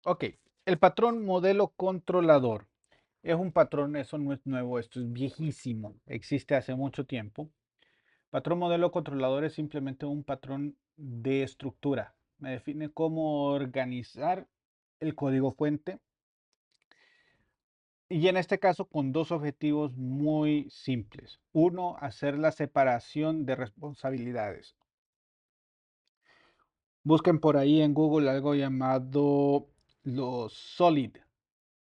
Ok, el patrón modelo controlador es un patrón, eso no es nuevo, esto es viejísimo, existe hace mucho tiempo. Patrón modelo controlador es simplemente un patrón de estructura. Me define cómo organizar el código fuente y en este caso con dos objetivos muy simples. Uno, hacer la separación de responsabilidades. Busquen por ahí en Google algo llamado los SOLID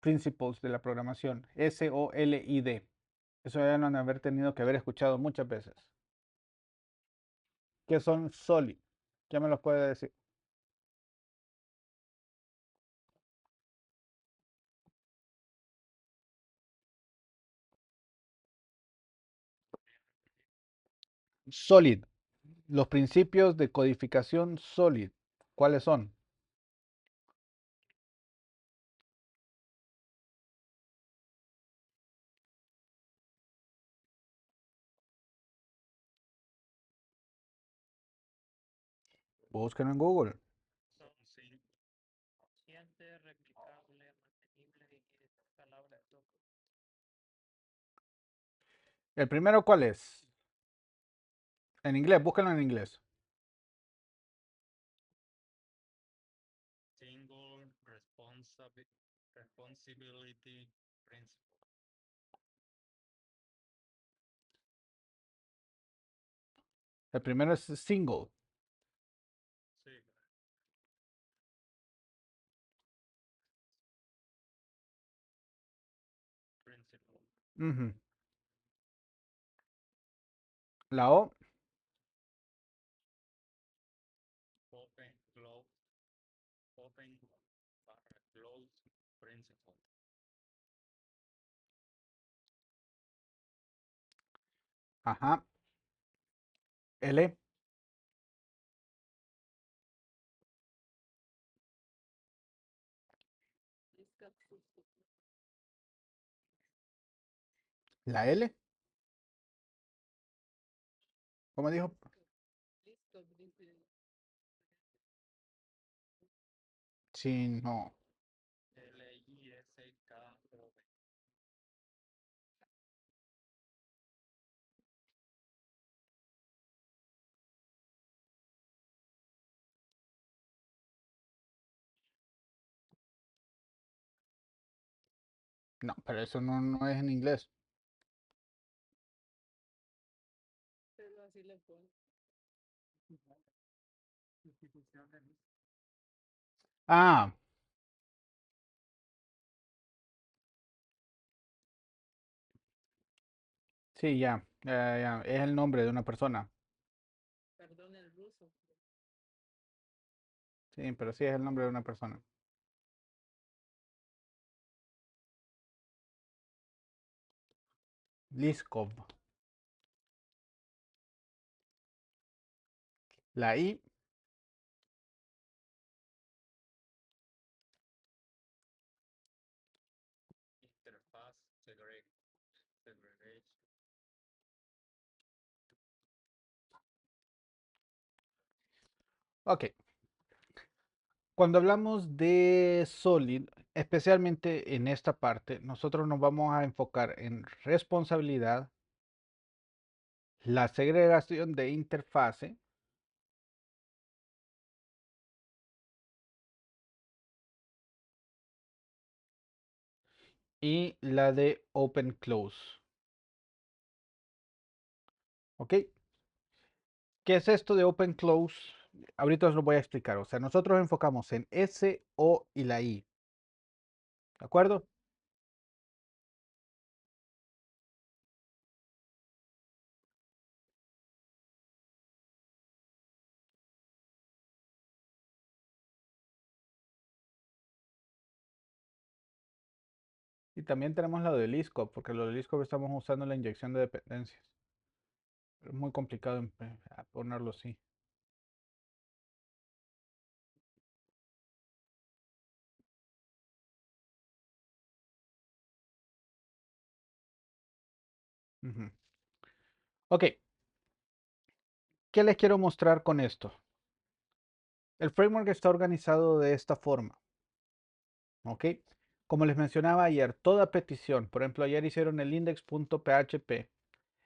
Principles de la programación, SOLID. Eso ya lo han de haber tenido que haber escuchado muchas veces. ¿Qué son SOLID? ¿Qué me los puede decir? SOLID. Los principios de codificación SOLID. ¿Cuáles son? Búsquenlo en Google. ¿El primero cuál es? En inglés, búsquenlo en inglés. El primero es single. Ujú. La O. Ajá. L. La L. ¿Cómo dijo? Sí, no. No, pero eso no es en inglés. Ah, sí, ya, ya. Es el nombre de una persona. Sí, pero sí es el nombre de una persona. Liskov. La I. Ok. Cuando hablamos de Solid, especialmente en esta parte, nosotros nos vamos a enfocar en responsabilidad, la segregación de interfase y la de Open Close. ¿Ok? ¿Qué es esto de Open Close? Ahorita os lo voy a explicar. O sea, nosotros enfocamos en S, O y la I. ¿De acuerdo? Y también tenemos la de Liscop, porque lo de Liscop estamos usando la inyección de dependencias. Es muy complicado ponerlo así. Ujú. Ok, ¿qué les quiero mostrar con esto? El framework está organizado de esta forma. ¿Ok? Como les mencionaba ayer, toda petición, por ejemplo, ayer hicieron el index.php,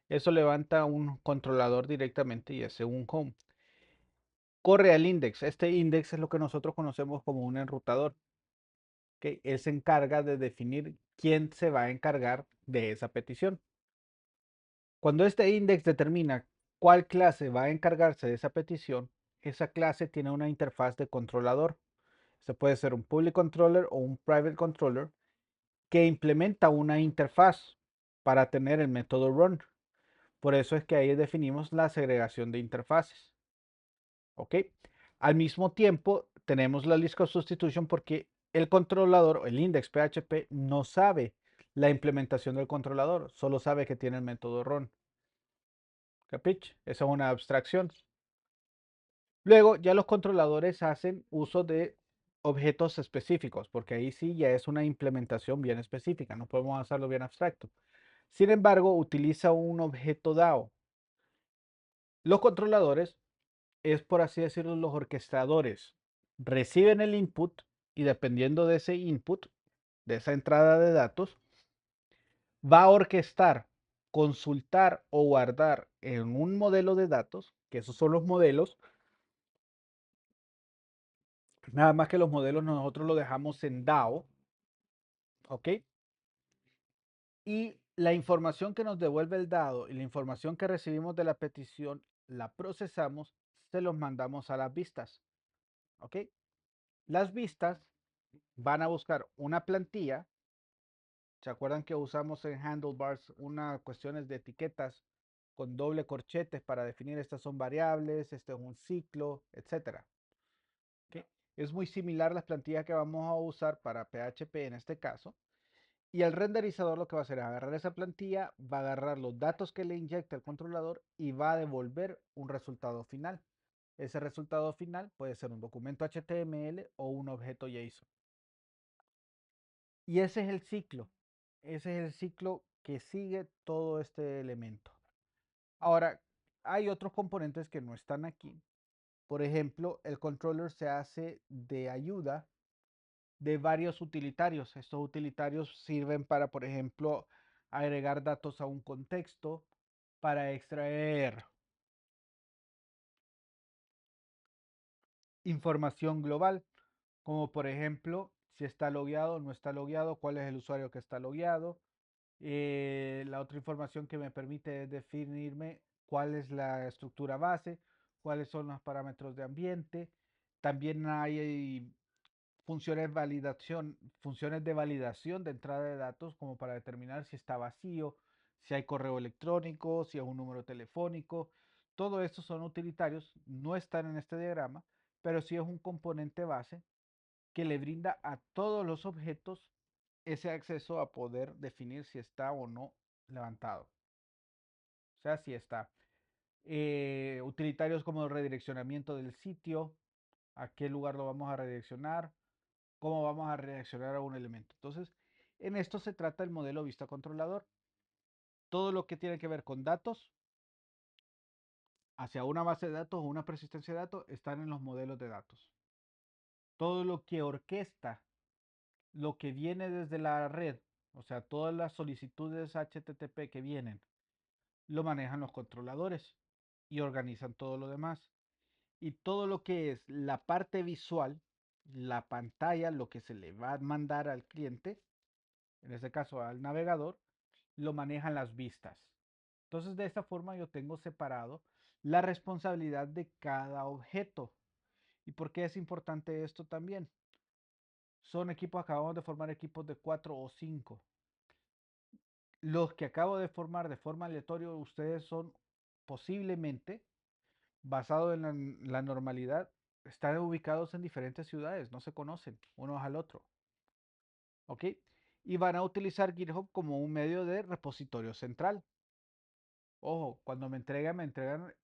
eso levanta un controlador directamente y hace un home. Corre al index. Este index es lo que nosotros conocemos como un enrutador. ¿Ok? Él se encarga de definir quién se va a encargar de esa petición. Cuando este index determina cuál clase va a encargarse de esa petición, esa clase tiene una interfaz de controlador. Este puede ser un public controller o un private controller que implementa una interfaz para tener el método run. Por eso es que ahí definimos la segregación de interfaces. ¿Ok? Al mismo tiempo, tenemos la list of substitution porque el controlador, el index PHP, no sabe la implementación del controlador, solo sabe que tiene el método run. ¿Capich? Esa es una abstracción. Luego, ya los controladores hacen uso de objetos específicos, porque ahí sí ya es una implementación bien específica, no podemos hacerlo bien abstracto. Sin embargo, utiliza un objeto DAO. Los controladores es, por así decirlo, los orquestadores. Reciben el input y dependiendo de ese input, de esa entrada de datos, va a orquestar, consultar o guardar en un modelo de datos, que esos son los modelos. Nada más que los modelos nosotros los dejamos en DAO, ¿ok? Y la información que nos devuelve el dado y la información que recibimos de la petición, la procesamos, se los mandamos a las vistas, ¿ok? Las vistas van a buscar una plantilla. ¿Se acuerdan que usamos en handlebars unas cuestiones de etiquetas con doble corchetes para definir estas son variables, este es un ciclo, etcétera? ¿Ok? Es muy similar a las plantillas que vamos a usar para PHP en este caso. Y el renderizador lo que va a hacer es agarrar esa plantilla, va a agarrar los datos que le inyecta el controlador y va a devolver un resultado final. Ese resultado final puede ser un documento HTML o un objeto JSON. Y ese es el ciclo. Ese es el ciclo que sigue todo este elemento. Ahora, hay otros componentes que no están aquí. Por ejemplo, el controller se hace de ayuda de varios utilitarios. Estos utilitarios sirven para, por ejemplo, agregar datos a un contexto, para extraer información global, como por ejemplo, si está logueado o no está logueado, cuál es el usuario que está logueado. La otra información que me permite es definirme cuál es la estructura base, cuáles son los parámetros de ambiente. También hay funciones de validación de entrada de datos como para determinar si está vacío, si hay correo electrónico, si es un número telefónico. Todo esto son utilitarios, no están en este diagrama, pero sí es un componente base que le brinda a todos los objetos ese acceso a poder definir si está o no levantado. O sea, si está. Utilitarios como el redireccionamiento del sitio, a qué lugar lo vamos a redireccionar, cómo vamos a reaccionar a un elemento. Entonces, en esto se trata el modelo vista controlador. Todo lo que tiene que ver con datos hacia una base de datos o una persistencia de datos están en los modelos de datos. Todo lo que orquesta, lo que viene desde la red, o sea, todas las solicitudes HTTP que vienen, lo manejan los controladores y organizan todo lo demás. Y todo lo que es la parte visual, la pantalla, lo que se le va a mandar al cliente, en este caso al navegador, lo manejan las vistas. Entonces, de esta forma yo tengo separado la responsabilidad de cada objeto. ¿Y por qué es importante esto también? Son equipos, acabamos de formar equipos de 4 o 5. Los que acabo de formar de forma aleatoria, ustedes son posiblemente, basado en la normalidad, están ubicados en diferentes ciudades, no se conocen unos al otro. ¿Ok? Y van a utilizar GitHub como un medio de repositorio central. Ojo, cuando me entregan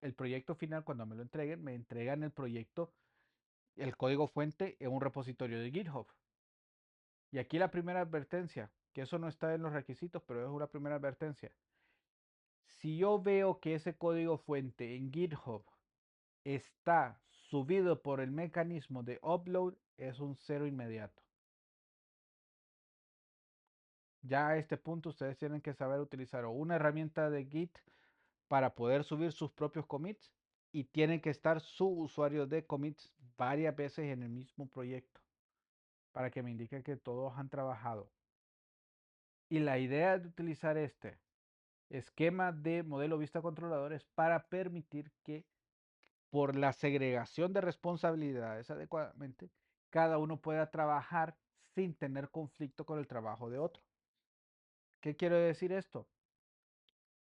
el proyecto final, cuando me lo entreguen, me entregan el proyecto, el código fuente en un repositorio de GitHub. Y aquí la primera advertencia, que eso no está en los requisitos, pero es una primera advertencia. Si yo veo que ese código fuente en GitHub está subido por el mecanismo de upload, es un cero inmediato. Ya a este punto ustedes tienen que saber utilizar o una herramienta de Git para poder subir sus propios commits y tienen que estar su usuario de commits varias veces en el mismo proyecto para que me indique que todos han trabajado. Y la idea de utilizar este esquema de modelo vista controlador es para permitir que por la segregación de responsabilidades adecuadamente, cada uno pueda trabajar sin tener conflicto con el trabajo de otro. ¿Qué quiere decir esto?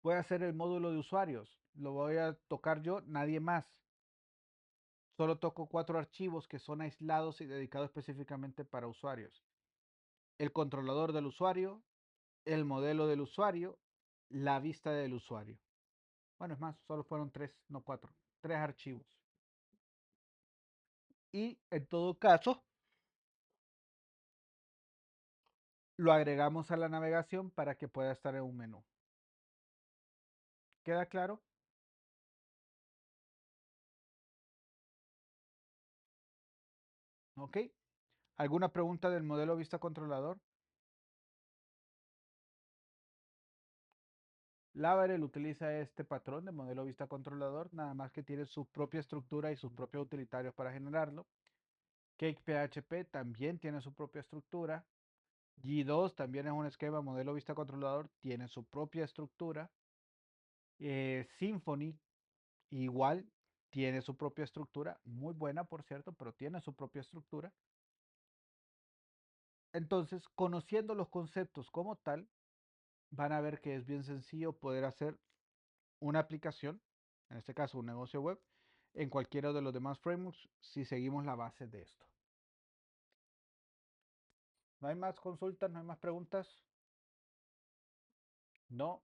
Voy a hacer el módulo de usuarios, lo voy a tocar yo, nadie más. Solo toco 4 archivos que son aislados y dedicados específicamente para usuarios. El controlador del usuario, el modelo del usuario, la vista del usuario. Bueno, es más, solo fueron 3, no 4. 3 archivos. Y en todo caso, lo agregamos a la navegación para que pueda estar en un menú. ¿Queda claro? ¿Ok? ¿Alguna pregunta del modelo vista controlador? Laravel utiliza este patrón de modelo vista controlador, nada más que tiene su propia estructura y sus propios utilitarios para generarlo. CakePHP también tiene su propia estructura. G2 también es un esquema modelo vista controlador, tiene su propia estructura. Symfony igual tiene su propia estructura, muy buena por cierto, pero tiene su propia estructura. Entonces, conociendo los conceptos como tal, van a ver que es bien sencillo poder hacer una aplicación, en este caso un negocio web, en cualquiera de los demás frameworks si seguimos la base de esto. ¿No hay más consultas? ¿No hay más preguntas? No.